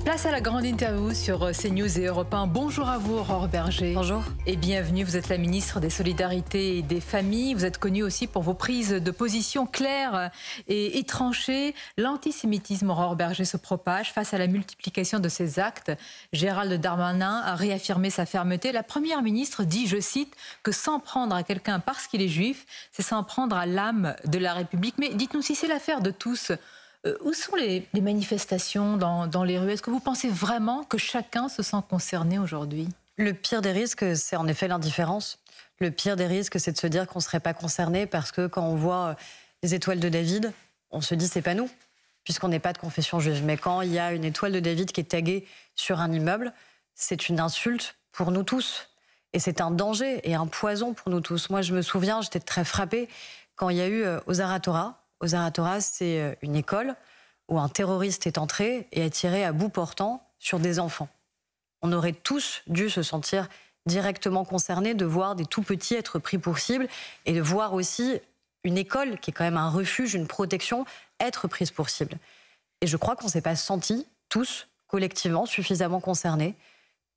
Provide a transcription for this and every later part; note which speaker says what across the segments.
Speaker 1: Place à la grande interview sur CNews et Europe 1. Bonjour à vous, Aurore Bergé.
Speaker 2: Bonjour.
Speaker 1: Et bienvenue, vous êtes la ministre des Solidarités et des Familles. Vous êtes connue aussi pour vos prises de position claires et tranchées. L'antisémitisme, Aurore Bergé, se propage face à la multiplication de ces actes. Gérald Darmanin a réaffirmé sa fermeté. La Première ministre dit, je cite, que s'en prendre à quelqu'un parce qu'il est juif, c'est s'en prendre à l'âme de la République. Mais dites-nous, si c'est l'affaire de tous, où sont les manifestations dans les rues? Est-ce que vous pensez vraiment que chacun se sent concerné aujourd'hui?
Speaker 2: Le pire des risques, c'est en effet l'indifférence. Le pire des risques, c'est de se dire qu'on ne serait pas concerné parce que quand on voit les étoiles de David, on se dit c'est pas nous, puisqu'on n'est pas de confession juive. Mais quand il y a une étoile de David qui est taguée sur un immeuble, c'est une insulte pour nous tous. Et c'est un danger et un poison pour nous tous. Moi, je me souviens, j'étais très frappée quand il y a eu Ozar Hatorah. Ozar Hatorah, c'est une école où un terroriste est entré et a tiré à bout portant sur des enfants. On aurait tous dû se sentir directement concernés de voir des tout-petits être pris pour cible et de voir aussi une école, qui est quand même un refuge, une protection, être prise pour cible. Et je crois qu'on ne s'est pas sentis, tous, collectivement, suffisamment concernés,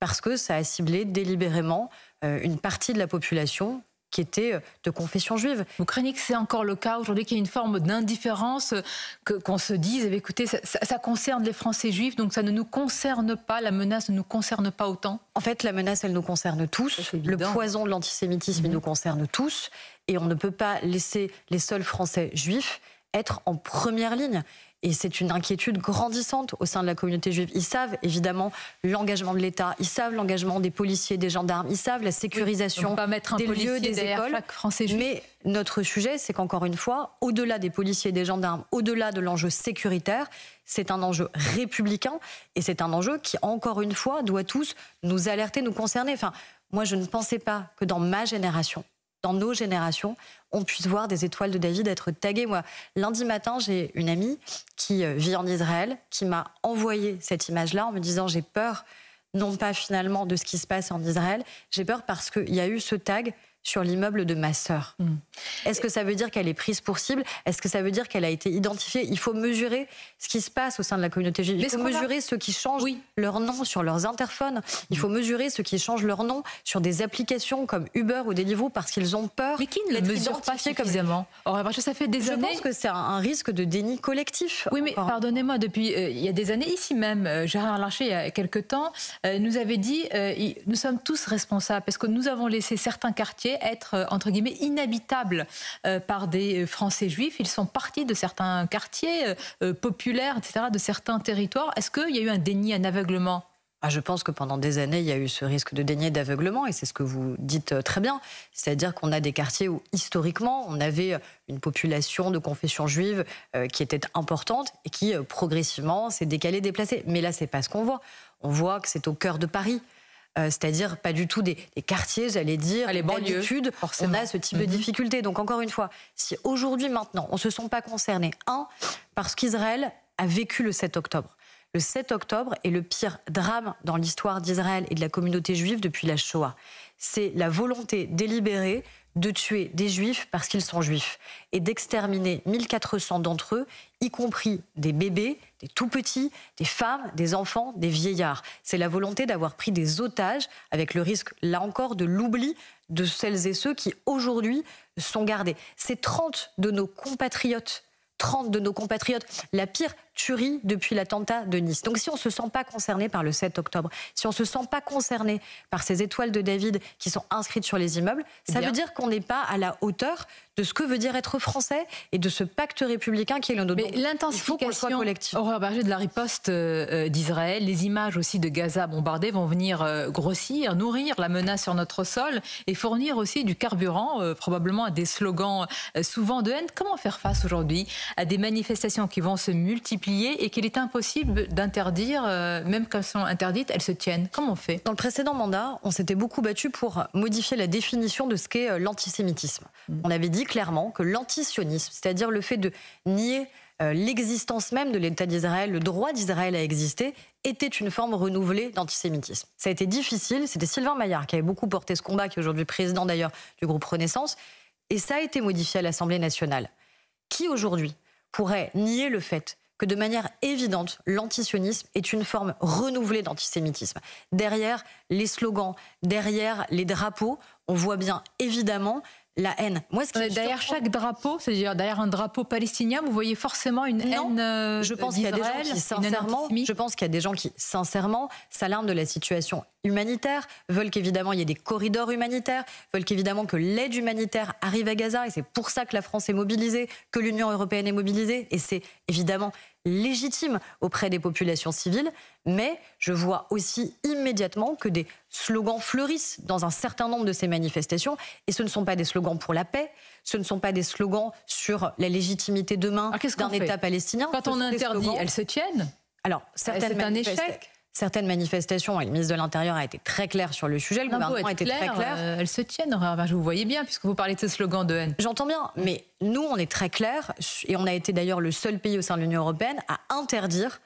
Speaker 2: parce que ça a ciblé délibérément une partie de la population qui était de confession juive.
Speaker 1: Vous craignez que c'est encore le cas aujourd'hui, qu'il y ait une forme d'indifférence, qu'on se dise, eh écoutez, ça concerne les Français juifs, donc ça ne nous concerne pas, la menace ne nous concerne pas autant?
Speaker 2: En fait, la menace, elle nous concerne tous. Le poison de l'antisémitisme, il nous concerne tous. Et on ne peut pas laisser les seuls Français juifs être en première ligne. Et c'est une inquiétude grandissante au sein de la communauté juive. Ils savent évidemment l'engagement de l'État, ils savent l'engagement des policiers, des gendarmes, ils savent la sécurisation des lieux, des écoles. Mais notre sujet, c'est qu'encore une fois, au-delà des policiers et des gendarmes, au-delà de l'enjeu sécuritaire, c'est un enjeu républicain et c'est un enjeu qui, encore une fois, doit tous nous alerter, nous concerner. Enfin, moi, je ne pensais pas que dans ma génération, dans nos générations, on puisse voir des étoiles de David être taguées. Moi, lundi matin, j'ai une amie qui vit en Israël, qui m'a envoyé cette image-là en me disant « j'ai peur, non pas finalement de ce qui se passe en Israël, j'ai peur parce qu'il y a eu ce tag sur l'immeuble de ma sœur. Est-ce que ça veut dire qu'elle est prise pour cible? Est-ce que ça veut dire qu'elle a été identifiée? Il faut mesurer ce qui se passe au sein de la communauté juive. Il faut mesurer ceux qui changent leur nom sur leurs interphones. Il faut mesurer ceux qui changent leur nom sur des applications comme Uber ou Deliveroo parce qu'ils ont peur.
Speaker 1: Mais qui ne le mesure pas suffisamment? Ça fait des années.
Speaker 2: Je pense que c'est un risque de déni collectif.
Speaker 1: Oui, mais pardonnez-moi, depuis il y a des années, ici même, Gérard Larcher, il y a quelque temps, nous avait dit nous sommes tous responsables parce que nous avons laissé certains quartiers être, entre guillemets, inhabitables par des Français juifs. Ils sont partis de certains quartiers populaires, etc., de certains territoires. Est-ce qu'il y a eu un déni, un aveuglement?
Speaker 2: Je pense que pendant des années, il y a eu ce risque de déni et d'aveuglement, et c'est ce que vous dites très bien. C'est-à-dire qu'on a des quartiers où, historiquement, on avait une population de confession juive qui était importante et qui, progressivement, s'est décalée, déplacée. Mais là, c'est pas ce qu'on voit. On voit que c'est au cœur de Paris. C'est-à-dire pas du tout des quartiers, j'allais dire, les banlieues. D'habitude, on a ce type de difficultés. Donc encore une fois, si aujourd'hui, maintenant, on ne se sent pas concerné, parce qu'Israël a vécu le 7 octobre. Le 7 octobre est le pire drame dans l'histoire d'Israël et de la communauté juive depuis la Shoah. C'est la volonté délibérée de tuer des juifs parce qu'ils sont juifs et d'exterminer 1400 d'entre eux, y compris des bébés, des tout-petits, des femmes, des enfants, des vieillards. C'est la volonté d'avoir pris des otages avec le risque, là encore, de l'oubli de celles et ceux qui, aujourd'hui, sont gardés. C'est 30 de nos compatriotes, la pire tuerie depuis l'attentat de Nice. Donc si on ne se sent pas concerné par le 7 octobre, si on ne se sent pas concerné par ces étoiles de David qui sont inscrites sur les immeubles, ça veut dire qu'on n'est pas à la hauteur de ce que veut dire être français et de ce pacte républicain qui est le nôtre.
Speaker 1: Mais l'intensification, Aurore Bergé, de la riposte d'Israël, les images aussi de Gaza bombardées vont venir grossir, nourrir la menace sur notre sol et fournir aussi du carburant, probablement à des slogans souvent de haine. Comment faire face aujourd'hui à des manifestations qui vont se multiplier et qu'il est impossible d'interdire, même quand elles sont interdites, elles se tiennent? Comment on fait?
Speaker 2: Dans le précédent mandat, on s'était beaucoup battu pour modifier la définition de ce qu'est l'antisémitisme. On avait dit clairement que l'antisionisme, c'est-à-dire le fait de nier l'existence même de l'État d'Israël, le droit d'Israël à exister, était une forme renouvelée d'antisémitisme. Ça a été difficile, c'était Sylvain Maillard qui avait beaucoup porté ce combat, qui est aujourd'hui président d'ailleurs du groupe Renaissance, et ça a été modifié à l'Assemblée nationale. Qui aujourd'hui pourrait nier le fait que de manière évidente, l'antisionisme est une forme renouvelée d'antisémitisme. Derrière les slogans, derrière les drapeaux, on voit bien évidemment la haine.
Speaker 1: Moi, derrière chaque drapeau, c'est-à-dire derrière un drapeau palestinien, vous voyez forcément une haine
Speaker 2: je pense qu'il y a des gens qui, sincèrement, sincèrement, s'alarment de la situation humanitaire, veulent qu'évidemment il y ait des corridors humanitaires, veulent qu'évidemment que l'aide humanitaire arrive à Gaza, et c'est pour ça que la France est mobilisée, que l'Union européenne est mobilisée, et c'est évidemment légitime auprès des populations civiles, mais je vois aussi immédiatement que des slogans fleurissent dans un certain nombre de ces manifestations, et ce ne sont pas des slogans pour la paix, ce ne sont pas des slogans sur la légitimité demain d'un État palestinien.
Speaker 1: Quand on interdit, elles se tiennent.
Speaker 2: Alors,
Speaker 1: c'est un échec.
Speaker 2: Certaines manifestations, et le ministre de l'Intérieur a été très clair sur le sujet, le gouvernement a été très clair.
Speaker 1: Elles se tiennent, vous voyez bien, puisque vous parlez de ce slogan de haine.
Speaker 2: J'entends bien, mais nous, on est très clair, et on a été d'ailleurs le seul pays au sein de l'Union européenne à interdire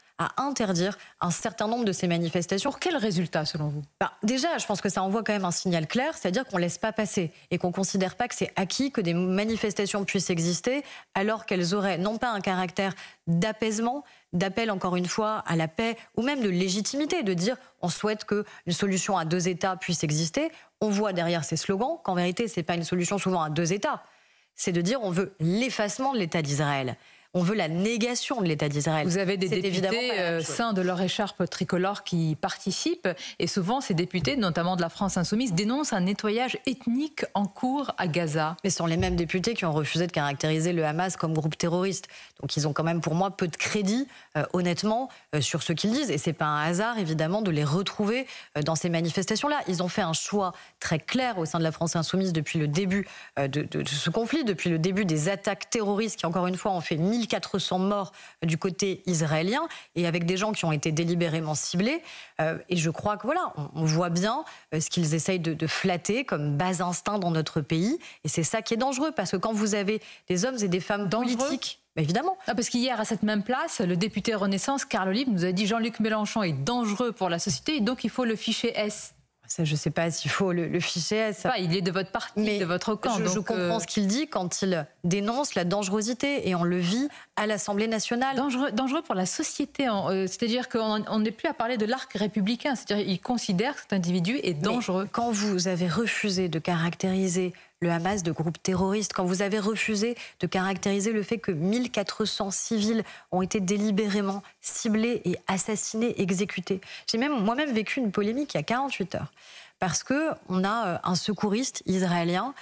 Speaker 2: un certain nombre de ces manifestations.
Speaker 1: Pour quel résultat, selon vous?
Speaker 2: Déjà, je pense que ça envoie quand même un signal clair, c'est-à-dire qu'on ne laisse pas passer et qu'on ne considère pas que c'est acquis que des manifestations puissent exister alors qu'elles auraient non pas un caractère d'apaisement, d'appel encore une fois à la paix ou même de légitimité, de dire on souhaite qu'une solution à deux États puisse exister. On voit derrière ces slogans qu'en vérité, ce n'est pas une solution souvent à deux États. C'est de dire on veut l'effacement de l'État d'Israël. On veut la négation de l'État d'Israël.
Speaker 1: Vous avez des députés seints de leur écharpe tricolore qui participent, et souvent ces députés, notamment de la France insoumise, dénoncent un nettoyage ethnique en cours à Gaza.
Speaker 2: Mais ce sont les mêmes députés qui ont refusé de caractériser le Hamas comme groupe terroriste. Donc ils ont quand même pour moi peu de crédit, honnêtement, sur ce qu'ils disent. Et c'est pas un hasard, évidemment, de les retrouver dans ces manifestations-là. Ils ont fait un choix très clair au sein de la France insoumise depuis le début de ce conflit, depuis le début des attaques terroristes qui, encore une fois, ont fait 1400 morts du côté israélien, et avec des gens qui ont été délibérément ciblés. Et je crois que voilà, on voit bien ce qu'ils essayent de flatter comme bas instinct dans notre pays. Et c'est ça qui est dangereux, parce que quand vous avez des hommes et des femmes politiques... Évidemment.
Speaker 1: Parce qu'hier, à cette même place, le député Renaissance, Carl Olive, nous a dit Jean-Luc Mélenchon est dangereux pour la société, et donc il faut le fichier S.
Speaker 2: Ça, je ne sais pas s'il faut le fichier S.
Speaker 1: Il est de votre parti, de votre camp.
Speaker 2: Je comprends ce qu'il dit quand il dénonce la dangerosité, et on le vit à l'Assemblée nationale.
Speaker 1: Dangereux pour la société. C'est-à-dire qu'on n'est plus à parler de l'arc républicain. C'est-à-dire qu'il considère que cet individu est dangereux.
Speaker 2: Mais quand vous avez refusé de caractériser le Hamas de groupe terroriste, quand vous avez refusé de caractériser le fait que 1400 civils ont été délibérément ciblés et assassinés, exécutés. J'ai moi-même vécu une polémique il y a 48 heures. Parce qu'on a un secouriste israélien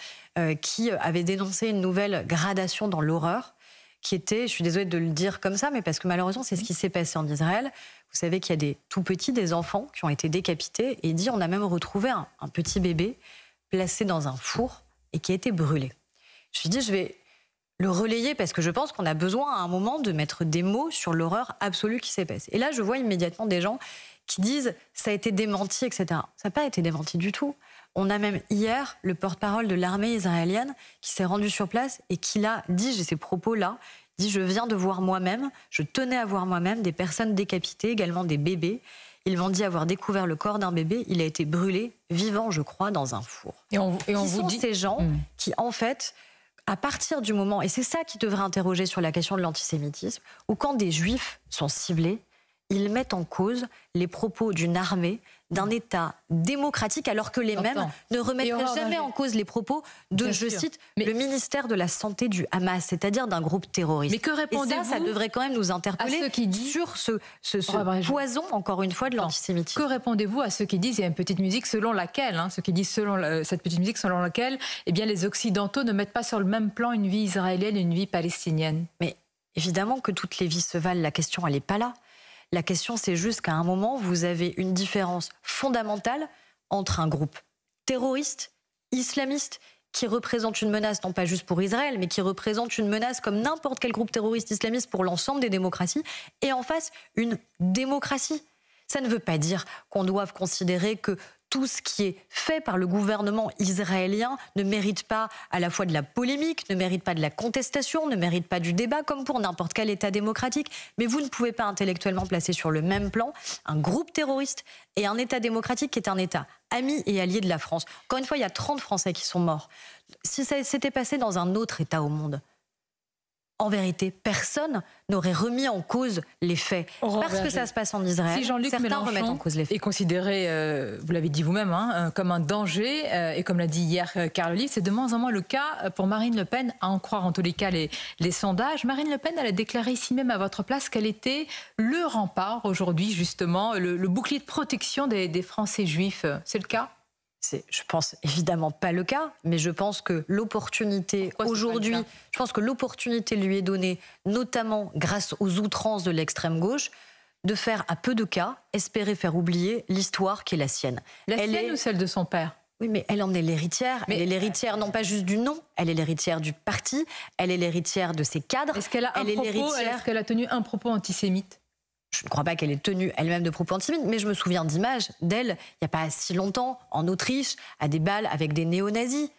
Speaker 2: qui avait dénoncé une nouvelle gradation dans l'horreur, qui était, je suis désolée de le dire comme ça, mais parce que malheureusement c'est ce qui s'est passé en Israël. Vous savez qu'il y a des tout-petits, des enfants qui ont été décapités, et il dit on a même retrouvé un petit bébé placé dans un four et qui a été brûlé. Je me suis dit, je vais le relayer parce que je pense qu'on a besoin à un moment de mettre des mots sur l'horreur absolue qui s'est passée. Et là, je vois immédiatement des gens qui disent ça a été démenti, etc. Ça n'a pas été démenti du tout. On a même hier le porte-parole de l'armée israélienne qui s'est rendu sur place et qui l'a dit, j'ai ces propos-là, dit je viens de voir moi-même, je tenais à voir moi-même des personnes décapitées, également des bébés. Ils m'ont dit avoir découvert le corps d'un bébé. Il a été brûlé, vivant, je crois, dans un four.
Speaker 1: Et on vous dit...
Speaker 2: ces gens qui, en fait, à partir du moment, et c'est ça qui devrait interroger sur la question de l'antisémitisme, où quand des juifs sont ciblés, ils mettent en cause les propos d'une armée, d'un État démocratique, alors que les mêmes ne remettraient jamais en cause les propos de, je cite, le ministère de la Santé du Hamas, c'est-à-dire d'un groupe terroriste.
Speaker 1: Mais que répondez-vous?
Speaker 2: Et ça devrait quand même nous interpeller sur ce poison, encore une fois, de l'antisémitisme.
Speaker 1: Que répondez-vous à ceux qui disent, il y a une petite musique selon laquelle, ceux qui disent cette petite musique selon laquelle, eh bien, les Occidentaux ne mettent pas sur le même plan une vie israélienne et une vie palestinienne?
Speaker 2: Mais évidemment que toutes les vies se valent, la question, elle n'est pas là. La question, c'est juste qu'à un moment, vous avez une différence fondamentale entre un groupe terroriste, islamiste, qui représente une menace, non pas juste pour Israël, mais qui représente une menace comme n'importe quel groupe terroriste islamiste pour l'ensemble des démocraties, et en face, une démocratie. Ça ne veut pas dire qu'on doive considérer que tout ce qui est fait par le gouvernement israélien ne mérite pas à la fois de la polémique, ne mérite pas de la contestation, ne mérite pas du débat, comme pour n'importe quel État démocratique. Mais vous ne pouvez pas intellectuellement placer sur le même plan un groupe terroriste et un État démocratique qui est un État ami et allié de la France. Encore une fois, il y a 30 Français qui sont morts. Si ça s'était passé dans un autre État au monde, En vérité, personne n'aurait remis en cause les faits. Parce que ça se passe en Israël,
Speaker 1: si Jean-Luc
Speaker 2: certains remettent en
Speaker 1: Mélenchon
Speaker 2: cause les faits.
Speaker 1: est considéré, vous l'avez dit vous-même, comme un danger, et comme l'a dit hier Carl Olive, c'est de moins en moins le cas pour Marine Le Pen, à en croire en tous les cas les sondages. Marine Le Pen, elle a déclaré ici même à votre place qu'elle était le rempart aujourd'hui, justement, le bouclier de protection des Français juifs. C'est le cas ?
Speaker 2: C'est, je pense, évidemment pas le cas, mais je pense que l'opportunité aujourd'hui, je pense que l'opportunité lui est donnée, notamment grâce aux outrances de l'extrême gauche, de faire à peu de cas, espérer faire oublier l'histoire qui est la sienne.
Speaker 1: La sienne ou celle de son père ?
Speaker 2: Oui, mais elle en est l'héritière. Elle est l'héritière non pas juste du nom, elle est l'héritière du parti, elle est l'héritière de ses cadres.
Speaker 1: Est-ce qu'elle a est-ce qu'elle a tenu un propos antisémite ?
Speaker 2: Je ne crois pas qu'elle ait tenu elle-même de propos antisémites, mais je me souviens d'images d'elle, il n'y a pas si longtemps, en Autriche, à des bals avec des néo-nazis.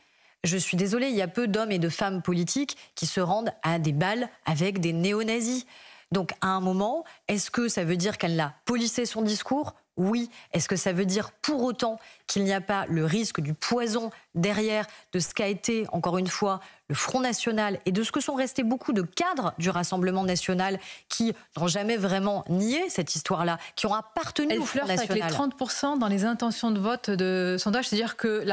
Speaker 2: Je suis désolée, il y a peu d'hommes et de femmes politiques qui se rendent à des bals avec des néo-nazis. Donc, à un moment, est-ce que ça veut dire qu'elle a polissé son discours ? Oui. Est-ce que ça veut dire pour autant qu'il n'y a pas le risque du poison derrière de ce qu'a été, encore une fois, le Front National et de ce que sont restés beaucoup de cadres du Rassemblement National qui n'ont jamais vraiment nié cette histoire-là, qui ont appartenu au Front National.
Speaker 1: Elle flirte avec les 30% dans les intentions de vote de sondage, c'est-à-dire que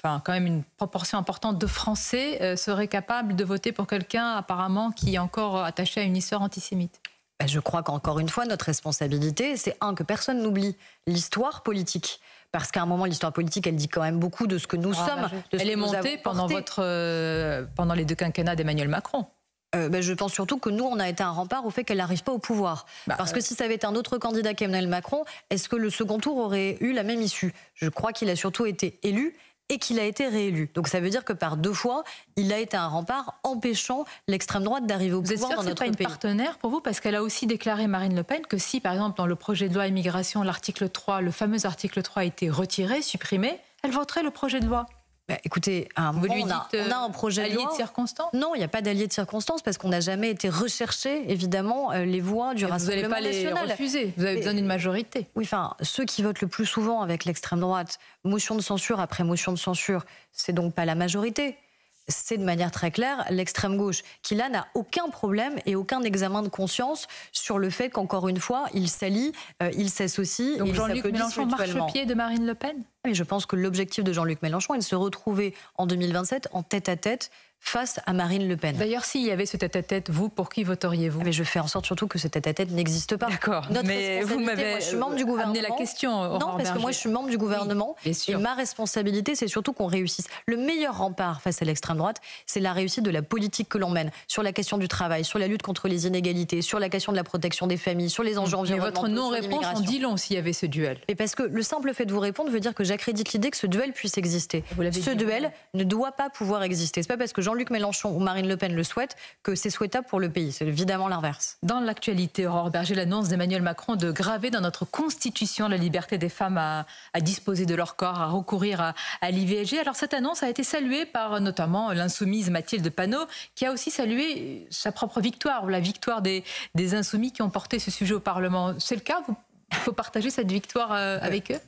Speaker 1: quand même une proportion importante de Français seraient capables de voter pour quelqu'un apparemment qui est encore attaché à une histoire antisémite.
Speaker 2: Je crois qu'encore une fois, notre responsabilité, c'est que personne n'oublie l'histoire politique. Parce qu'à un moment, l'histoire politique, elle dit quand même beaucoup de ce que nous sommes.
Speaker 1: Elle est montée pendant les 2 quinquennats d'Emmanuel Macron.
Speaker 2: Je pense surtout que nous, on a été un rempart au fait qu'elle n'arrive pas au pouvoir. Parce que si ça avait été un autre candidat qu'Emmanuel Macron, est-ce que le second tour aurait eu la même issue ? Je crois qu'il a surtout été élu et qu'il a été réélu. Donc ça veut dire que par 2 fois, il a été un rempart empêchant l'extrême droite d'arriver au pouvoir dans notre pays.
Speaker 1: Vous êtes sûr que ce n'est pas une partenaire pour vous ? Parce qu'elle a aussi déclaré, Marine Le Pen, que si, par exemple, dans le projet de loi immigration, l'article 3, le fameux article 3 a été retiré, supprimé, elle voterait le projet de loi.
Speaker 2: Écoutez, à un moment, on a un projet de loi.
Speaker 1: Allié de circonstance ?
Speaker 2: Non, il n'y a pas d'allié de circonstance parce qu'on n'a jamais été rechercher, évidemment, les voix du Rassemblement National.
Speaker 1: Vous n'allez pas les refuser, vous avez besoin d'une majorité.
Speaker 2: Oui, ceux qui votent le plus souvent avec l'extrême droite, motion de censure après motion de censure, c'est donc pas la majorité. C'est de manière très claire l'extrême gauche qui là n'a aucun problème et aucun examen de conscience sur le fait qu'encore une fois il s'allie, il s'associe.
Speaker 1: Donc Jean-Luc Mélenchon marche-pied de Marine Le Pen ?
Speaker 2: Mais je pense que l'objectif de Jean-Luc Mélenchon est de se retrouver en 2027 en tête-à-tête face à Marine Le Pen.
Speaker 1: D'ailleurs, s'il y avait ce tête-à-tête, vous, pour qui voteriez-vous ?
Speaker 2: Mais je fais en sorte surtout que ce tête-à-tête n'existe pas.
Speaker 1: D'accord.
Speaker 2: Mais vous m'avez
Speaker 1: amené la question.
Speaker 2: Non, parce que moi, je suis membre du gouvernement.
Speaker 1: Oui, et
Speaker 2: ma responsabilité, c'est surtout qu'on réussisse. Le meilleur rempart face à l'extrême droite, c'est la réussite de la politique que l'on mène sur la question du travail, sur la lutte contre les inégalités, sur la question de la protection des familles, sur les enjeux environnementaux.
Speaker 1: Mais votre non-réponse en dit long s'il y avait ce duel.
Speaker 2: Et parce que le simple fait de vous répondre veut dire que j'accrédite l'idée que ce duel puisse exister. Ce duel ne doit pas pouvoir exister. C'est pas parce que Jean-Luc Mélenchon ou Marine Le Pen le souhaitent que c'est souhaitable pour le pays. C'est évidemment l'inverse.
Speaker 1: Dans l'actualité, Aurore Berger, l'annonce d'Emmanuel Macron de graver dans notre Constitution la liberté des femmes à disposer de leur corps, à recourir à l'IVG. Alors cette annonce a été saluée par notamment l'insoumise Mathilde Panot, qui a aussi salué sa propre victoire, ou la victoire des insoumis qui ont porté ce sujet au Parlement. C'est le cas ? Il faut partager cette victoire avec eux ?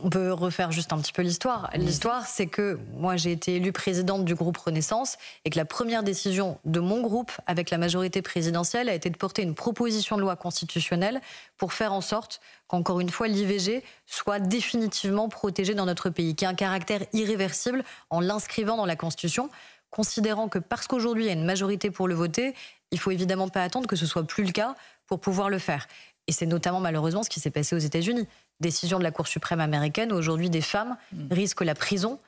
Speaker 2: On peut refaire juste un petit peu l'histoire. L'histoire, c'est que moi, j'ai été élue présidente du groupe Renaissance et que la première décision de mon groupe, avec la majorité présidentielle, a été de porter une proposition de loi constitutionnelle pour faire en sorte qu'encore une fois, l'IVG soit définitivement protégée dans notre pays, qui a un caractère irréversible en l'inscrivant dans la Constitution, considérant que parce qu'aujourd'hui, il y a une majorité pour le voter, il faut évidemment pas attendre que ce soit plus le cas pour pouvoir le faire. Et c'est notamment malheureusement ce qui s'est passé aux États-Unis. Décision de la Cour suprême américaine, où aujourd'hui des femmes risquent la prison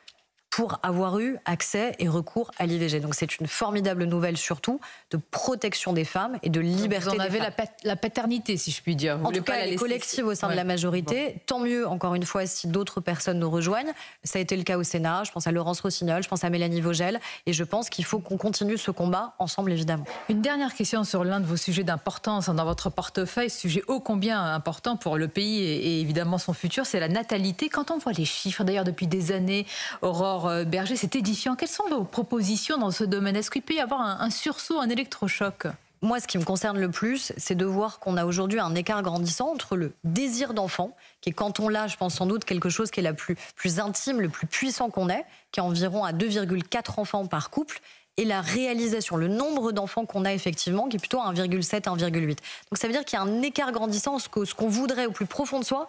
Speaker 2: pour avoir eu accès et recours à l'IVG. Donc c'est une formidable nouvelle surtout de protection des femmes et de liberté des femmes.
Speaker 1: Vous en avez la paternité, si je puis dire.
Speaker 2: En tout cas, elle est collective au sein de la majorité. Bon. Tant mieux, encore une fois, si d'autres personnes nous rejoignent. Ça a été le cas au Sénat. Je pense à Laurence Rossignol, je pense à Mélanie Vogel. Et je pense qu'il faut qu'on continue ce combat ensemble, évidemment.
Speaker 1: Une dernière question sur l'un de vos sujets d'importance dans votre portefeuille, sujet ô combien important pour le pays et évidemment son futur, c'est la natalité. Quand on voit les chiffres, d'ailleurs depuis des années, Aurore Berger, c'est édifiant. Quelles sont vos propositions dans ce domaine ? Est-ce qu'il peut y avoir un sursaut, un électrochoc ?
Speaker 2: Moi, ce qui me concerne le plus, c'est de voir qu'on a aujourd'hui un écart grandissant entre le désir d'enfant, qui est quand on l'a, je pense sans doute, quelque chose qui est la plus intime, le plus puissant qu'on ait, qui est environ à 2,4 enfants par couple, et la réalisation, le nombre d'enfants qu'on a effectivement, qui est plutôt à 1,7, 1,8. Donc ça veut dire qu'il y a un écart grandissant entre ce qu'on voudrait au plus profond de soi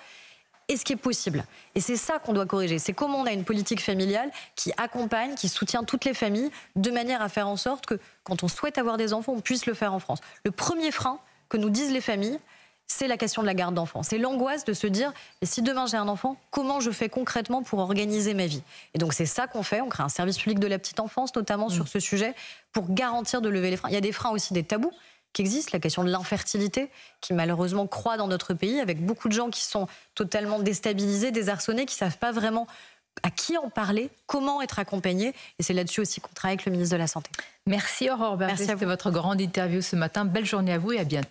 Speaker 2: et ce qui est possible. Et c'est ça qu'on doit corriger. C'est comment on a une politique familiale qui accompagne, qui soutient toutes les familles, de manière à faire en sorte que quand on souhaite avoir des enfants, on puisse le faire en France. Le premier frein que nous disent les familles, c'est la question de la garde d'enfants. C'est l'angoisse de se dire, et si demain j'ai un enfant, comment je fais concrètement pour organiser ma vie? Et donc c'est ça qu'on fait. On crée un service public de la petite enfance, notamment sur ce sujet, pour garantir de lever les freins. Il y a des freins aussi, des tabous qui existent, la question de l'infertilité, qui malheureusement croît dans notre pays, avec beaucoup de gens qui sont totalement déstabilisés, désarçonnés, qui ne savent pas vraiment à qui en parler, comment être accompagnés. Et c'est là-dessus aussi qu'on travaille avec le ministre de la Santé.
Speaker 1: Merci Aurore Berger, c'était votre grande interview ce matin. Belle journée à vous et à bientôt.